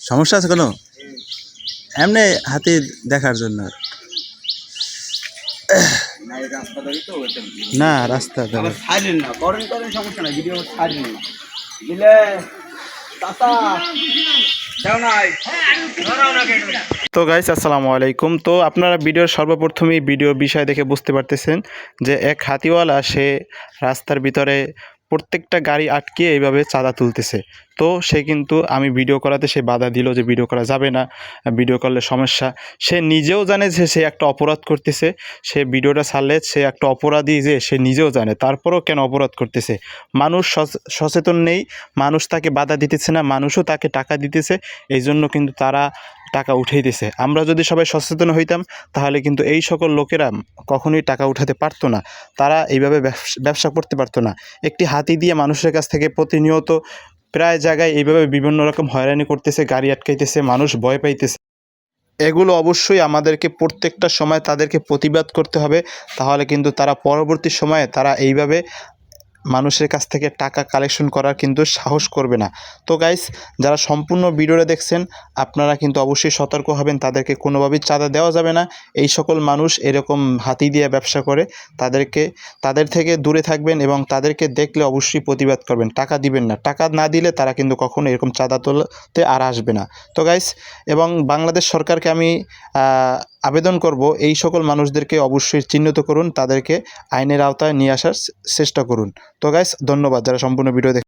সমস্যা আছে কোনো? এমনি হাতি দেখার জন্য। না রাস্তা সমস্যা নাই, ভিডিও ছাড়েন না দিলে তো গাইস আসসালামু আলাইকুম। তো আপনারা ভিডিওর সর্বপ্রথমেই ভিডিও বিষয় দেখে বুঝতে পারতেছেন যে এক হাতিওয়ালা সে রাস্তার ভিতরে প্রত্যেকটা গাড়ি আটকে এইভাবে চাঁদা তুলতেছে। তো সে কিন্তু আমি ভিডিও করাতে সে বাধা দিল যে ভিডিও করা যাবে না, ভিডিও করলে সমস্যা। সে নিজেও জানে যে সে একটা অপরাধ করতেছে, সে ভিডিওটা ছাড়লে সে একটা অপরাধী যে সে নিজেও জানে, তারপরেও কেন অপরাধ করতেছে? মানুষ সচেতন নেই, মানুষ তাকে বাধা দিতেছে না, মানুষও তাকে টাকা দিতেছে, এই জন্য কিন্তু তারা টাকা উঠাইতেছে। আমরা যদি সবাই সচেতন হইতাম তাহলে কিন্তু এই সকল লোকেরা কখনোই টাকা উঠাতে পারতো না, তারা এইভাবে ব্যবসা করতে পারতো না। একটি হাতি দিয়ে মানুষের কাছ থেকে প্রতিনিয়ত প্রায় জায়গায় এইভাবে বিভিন্ন রকম হয়রানি করতেছে, গাড়ি আটকাইতেছে, মানুষ ভয় পাইতেছে। এগুলো অবশ্যই আমাদেরকে প্রত্যেকটা সময় তাদেরকে প্রতিবাদ করতে হবে, তাহলে কিন্তু তারা পরবর্তী সময়ে তারা এইভাবে মানুষের কাছ থেকে টাকা কালেকশন করার কিন্তু সাহস করবে না। তো গাইস, যারা সম্পূর্ণ ভিডিওটা দেখছেন আপনারা কিন্তু অবশ্যই সতর্ক হবেন, তাদেরকে কোনোভাবেই চাঁদা দেওয়া যাবে না। এই সকল মানুষ এরকম হাতি দিয়ে ব্যবসা করে, তাদের থেকে দূরে থাকবেন এবং তাদেরকে দেখলে অবশ্যই প্রতিবাদ করবেন, টাকা দিবেন না। টাকা না দিলে তারা কিন্তু কখনো এরকম চাঁদা তুলতে আর আসবে না। তো গাইস, এবং বাংলাদেশ সরকারকে আমি আবেদন করব, এই সকল মানুষদেরকে অবশ্যই চিহ্নিত করুন, তাদেরকে আইনের আওতায় নিয়ে আসার চেষ্টা করুন। তো গাইস, ধন্যবাদ যারা সম্পূর্ণ ভিডিও